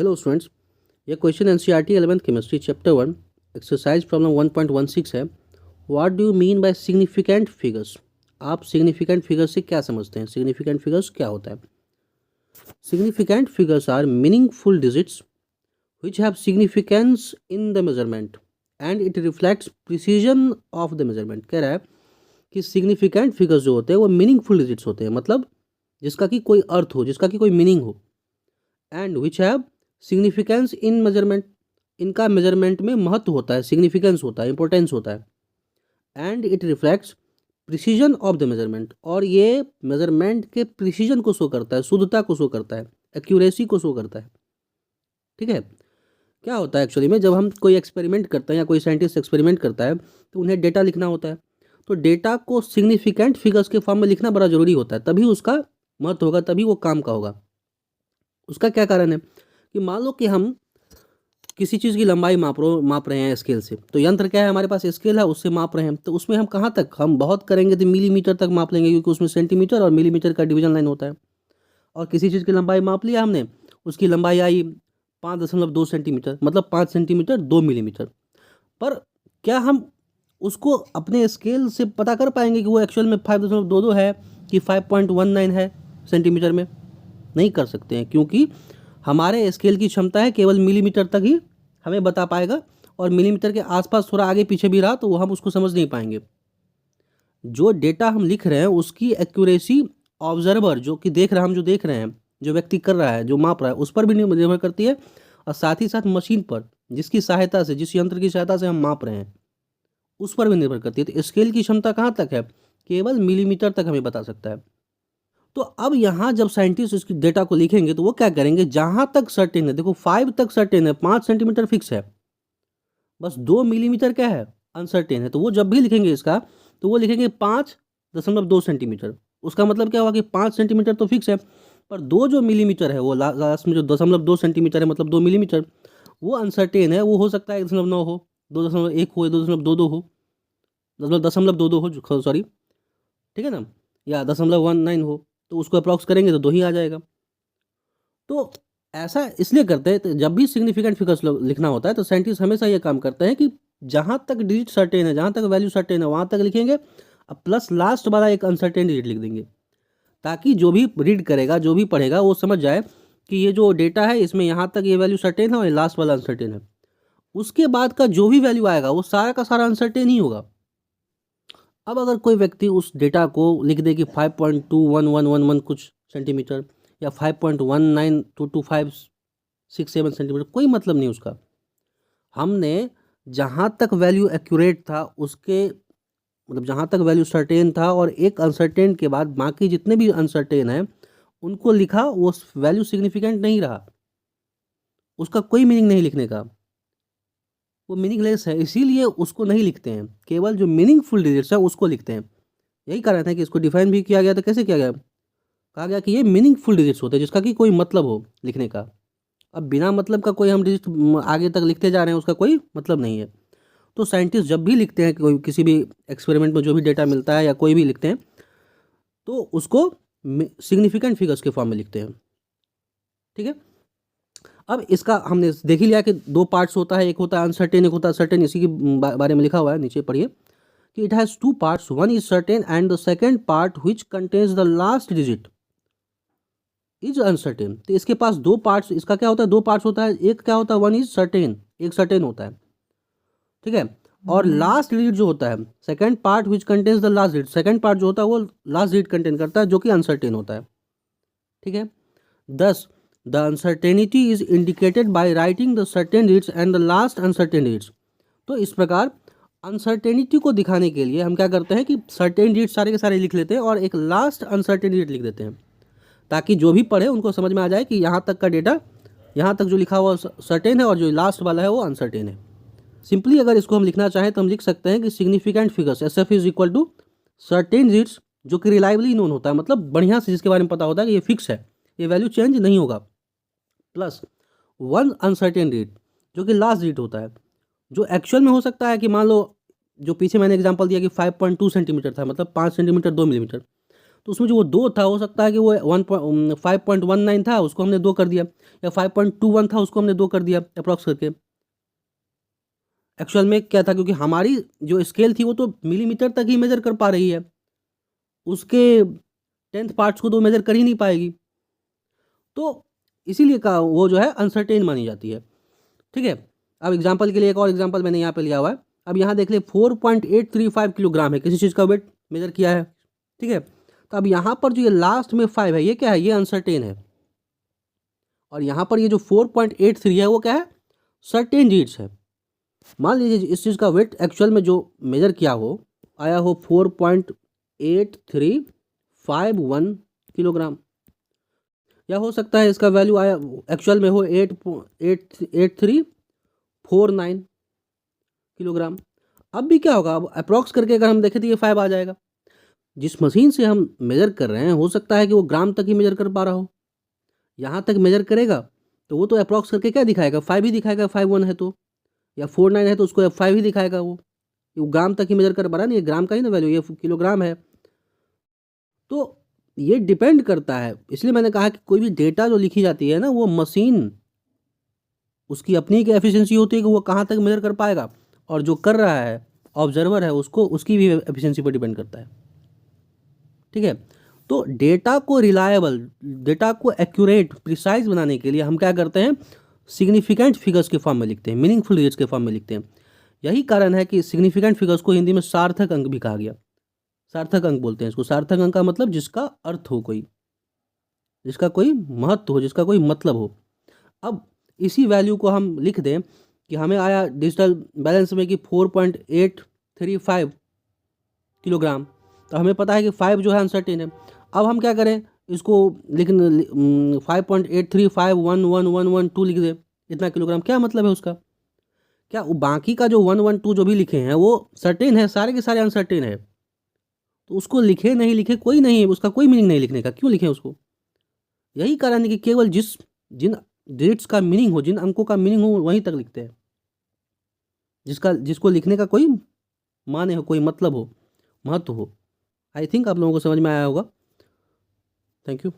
Hello students, ये question NCERT 11th chemistry chapter 1 exercise problem 1.16 है। What do you mean by significant figures? आप significant figures से क्या समझते हैं? सिग्निफिकेंट फिगर्स क्या होता है? Significant figures are meaningful digits which have significance in the measurement and it reflects precision of the measurement। कह रहा है कि सिग्निफिकेंट फिगर्स जो होते हैं वो मीनिंगफुल डिजिट्स होते हैं, मतलब जिसका कि कोई अर्थ हो, जिसका कि कोई मीनिंग हो, and which have significance in measurement, इनका मेजरमेंट में महत्व होता है, सिग्निफिकेंस होता है, इंपॉर्टेंस होता है, and it reflects precision of the measurement, और ये मेजरमेंट के प्रिसीजन को शो करता है, शुद्धता को शो करता है, एक्यूरेसी को शो करता है। ठीक है, क्या होता है एक्चुअली में, जब हम कोई एक्सपेरिमेंट करते हैं या कोई साइंटिस्ट एक्सपेरिमेंट करता है तो उन्हें डेटा लिखना होता है, तो डेटा को सिग्निफिकेंट फिगर्स के फॉर्म में लिखना बड़ा ज़रूरी होता है, तभी उसका महत्व होगा, तभी वो काम का होगा। उसका क्या कारण है कि मान लो कि हम किसी चीज़ की लंबाई माप रहे हैं स्केल से, तो यंत्र क्या है, हमारे पास स्केल है, उससे माप रहे हैं, तो उसमें हम कहाँ तक, हम बहुत करेंगे तो मिलीमीटर तक माप लेंगे, क्योंकि उसमें सेंटीमीटर और मिलीमीटर का डिवीजन लाइन होता है। और किसी चीज़ की लंबाई माप लिया हमने, उसकी लंबाई आई 5.2 सेंटीमीटर, मतलब 5 सेंटीमीटर 2 मिलीमीटर, पर क्या हम उसको अपने स्केल से पता कर पाएंगे कि वो एक्चुअल में 5.22 है कि 5.19 है सेंटीमीटर में? नहीं कर सकते हैं, क्योंकि हमारे स्केल की क्षमता है केवल मिलीमीटर तक ही हमें बता पाएगा, और मिलीमीटर के आसपास थोड़ा आगे पीछे भी रहा तो वो हम उसको समझ नहीं पाएंगे। जो डेटा हम लिख रहे हैं उसकी एक्यूरेसी ऑब्जर्वर, जो कि देख रहा, हम जो देख रहे हैं, जो व्यक्ति कर रहा है, जो माप रहा है, उस पर भी निर्भर करती है, और साथ ही साथ मशीन पर, जिसकी सहायता से, जिस यंत्र की सहायता से हम माप रहे हैं, उस पर भी निर्भर करती है। तो स्केल की क्षमता कहाँ तक है? केवल मिलीमीटर तक हमें बता सकता है। तो अब यहाँ जब साइंटिस्ट इसकी डेटा को लिखेंगे तो वो क्या करेंगे, जहाँ तक सर्टेन है, देखो 5 तक सर्टेन है, 5 सेंटीमीटर फिक्स है, बस 2 मिलीमीटर क्या है, अनसर्टेन है, तो वो जब भी लिखेंगे इसका, तो वो लिखेंगे 5.2 सेंटीमीटर। उसका मतलब क्या होगा कि 5 सेंटीमीटर तो फिक्स है, पर 2 जो मिलीमीटर है, वो लास्ट में जो 0.2 सेंटीमीटर है, मतलब 2 मिलीमीटर, वो अनसर्टेन है। वो हो सकता है 1.9 हो, 2.1 हो, 2.22 हो, 0.22 हो, सॉरी, ठीक है ना, या 0.19 हो, तो उसको अप्रॉक्स करेंगे तो 2 ही आ जाएगा। तो ऐसा इसलिए करते हैं, तो जब भी सिग्निफिकेंट फिगर्स लिखना होता है तो साइंटिस्ट हमेशा ये काम करते हैं कि जहाँ तक डिजिट सर्टेन है, जहाँ तक वैल्यू सर्टेन है, वहाँ तक लिखेंगे, अब प्लस लास्ट वाला एक अनसर्टेन डिजिट लिख देंगे, ताकि जो भी रीड करेगा, जो भी पढ़ेगा, वो समझ जाए कि ये जो डेटा है इसमें यहाँ तक ये वैल्यू सर्टेन है और लास्ट वाला अनसर्टेन है। उसके बाद का जो भी वैल्यू आएगा वो सारा का सारा अनसर्टेन ही होगा। अब अगर कोई व्यक्ति उस डेटा को लिख दे कि 5.21111 कुछ सेंटीमीटर, या 5.192257 सेंटीमीटर, कोई मतलब नहीं उसका। हमने जहाँ तक वैल्यू एक्यूरेट था, उसके मतलब जहाँ तक वैल्यू सर्टेन था, और एक अनसर्टेन के बाद बाकी जितने भी अनसर्टेन हैं उनको लिखा, वो वैल्यू सिग्निफिकेंट नहीं रहा, उसका कोई मीनिंग नहीं लिखने का, वो मीनिंगलेस है, इसीलिए उसको नहीं लिखते हैं, केवल जो मीनिंगफुल डिजिट्स है उसको लिखते हैं। यही कारण है कि इसको डिफाइन भी किया गया। तो कैसे किया गया? कहा गया कि ये मीनिंगफुल डिजिट्स होते हैं, जिसका कि कोई मतलब हो लिखने का। अब बिना मतलब का कोई हम डिजिट आगे तक लिखते जा रहे हैं, उसका कोई मतलब नहीं है। तो साइंटिस्ट जब भी लिखते हैं, कोई किसी भी एक्सपेरिमेंट में जो भी डेटा मिलता है या कोई भी लिखते हैं, तो उसको सिग्निफिकेंट फिगर्स के फॉर्म में लिखते हैं। ठीक है, अब इसका हमने देख ही लिया कि 2 पार्ट्स होता है, एक होता है अनसर्टेन, एक होता है सर्टेन। इसी के बारे में लिखा हुआ है, नीचे पढ़िए कि it has 2 parts, one is certain and the second part which contains the last digit is uncertain. तो इसके पास 2 पार्ट्स, इसका क्या होता है, 2 पार्ट्स होता है। एक क्या होता है, वन इज सर्टेन, एक सर्टेन होता है, ठीक है, और लास्ट डिजिट जो होता है, second part which contains the last digit, second part जो होता है वो लास्ट डिजिट कंटेन करता है, जो कि अनसर्टेन होता है। ठीक है, दस the uncertainty is indicated by writing the certain digits and the last uncertain digits. तो इस प्रकार अनसर्टेनिटी को दिखाने के लिए हम क्या करते हैं कि सर्टेन डिजिट सारे के सारे लिख लेते हैं और एक लास्ट अनसर्टेन डिजिट लिख देते हैं, ताकि जो भी पढ़े उनको समझ में आ जाए कि यहाँ तक का डेटा, यहाँ तक जो लिखा हुआ सर्टेन है और जो लास्ट वाला है वो अनसर्टेन है। सिंपली अगर इसको हम लिखना चाहें तो हम लिख सकते हैं कि significant figures S F is equal to certain digits, जो कि रिलायबली नोन होता है, मतलब बढ़िया से जिसके बारे में पता होता है कि ये फिक्स है, ये वैल्यू चेंज नहीं होगा, प्लस वन अनसर्टेन डिजिट जो कि लास्ट डिजिट होता है, जो एक्चुअल में हो सकता है कि मान लो जो पीछे मैंने एग्जांपल दिया कि 5.2 सेंटीमीटर था, मतलब 5 सेंटीमीटर 2 मिलीमीटर, तो उसमें जो वो 2 था, हो सकता है कि वो 5.19 था, उसको हमने 2 कर दिया, या 5.21 था, उसको हमने 2 कर दिया अप्रॉक्स करके। एक्चुअल में क्या था, क्योंकि हमारी जो स्केल थी वो तो मिलीमीटर तक ही मेजर कर पा रही है, उसके 10th पार्ट्स को तो मेजर कर ही नहीं पाएगी। तो इसीलिए का वो जो है अनसर्टेन मानी जाती है। ठीक है, अब एग्जांपल के लिए एक और एग्जांपल मैंने यहाँ पे लिया हुआ है। अब यहाँ देख ले 4.835 किलोग्राम है, किसी चीज़ का वेट मेजर किया है। ठीक है, तो अब यहाँ पर जो ये लास्ट में 5 है, ये क्या है, ये अनसर्टेन है। और यहाँ पर ये जो 4.83 है वो क्या है, सर्टेन डिजिट्स है। मान लीजिए इस चीज़ का वेट एक्चुअल में जो मेजर किया हो, आया हो 4.8351 किलोग्राम, या हो सकता है इसका वैल्यू आया एक्चुअल में हो 8.8349 किलोग्राम। अब भी क्या होगा, अब अप्रॉक्स करके अगर हम देखें तो ये 5 आ जाएगा। जिस मशीन से हम मेजर कर रहे हैं हो सकता है कि वो ग्राम तक ही मेजर कर पा रहा हो, यहाँ तक मेजर करेगा तो वो तो अप्रॉक्स करके क्या दिखाएगा, 5 ही दिखाएगा, 51 है तो, या 49 है तो उसको 5 ही दिखाएगा। वो ग्राम तक ही मेजर कर पा रहा है ना, ये ग्राम का ही ना वैल्यू, ये किलोग्राम है। तो ये डिपेंड करता है, इसलिए मैंने कहा कि कोई भी डेटा जो लिखी जाती है ना, वो मशीन उसकी अपनी की एफिशिएंसी होती है कि वो कहाँ तक मेजर कर पाएगा, और जो कर रहा है ऑब्जर्वर है उसको उसकी भी एफिशिएंसी पर डिपेंड करता है। ठीक है, तो डेटा को रिलायबल, डेटा को एक्यूरेट, प्रिसाइज बनाने के लिए हम क्या करते हैं, सिग्निफिकेंट फिगर्स के फॉर्म में लिखते हैं, मीनिंगफुल डिजिट्स के फॉर्म में लिखते हैं। यही कारण है कि सिग्निफिकेंट फिगर्स को हिंदी में सार्थक अंक भी कहा गया। सार्थक अंक बोलते हैं इसको। सार्थक अंक का मतलब जिसका अर्थ हो, कोई जिसका कोई महत्व हो, जिसका कोई मतलब हो। अब इसी वैल्यू को हम लिख दें कि हमें आया डिजिटल बैलेंस में कि 4.835 किलोग्राम, तो हमें पता है कि 5 जो है अनसर्टेन है। अब हम क्या करें, इसको लिख 5.835111112 लिख दें, इतना किलोग्राम। क्या मतलब है उसका, क्या वो बाकी का जो 112 जो भी लिखे हैं वो सर्टेन है, सारे के सारे अनसर्टेन है। तो उसको लिखे नहीं लिखे कोई नहीं है, उसका कोई मीनिंग नहीं लिखने का, क्यों लिखें उसको। यही कारण है कि केवल जिन डिजिट्स का मीनिंग हो, जिन अंकों का मीनिंग हो वहीं तक लिखते हैं, जिसको लिखने का कोई माने हो, कोई मतलब हो, महत्व हो। आई थिंक आप लोगों को समझ में आया होगा। Thank you.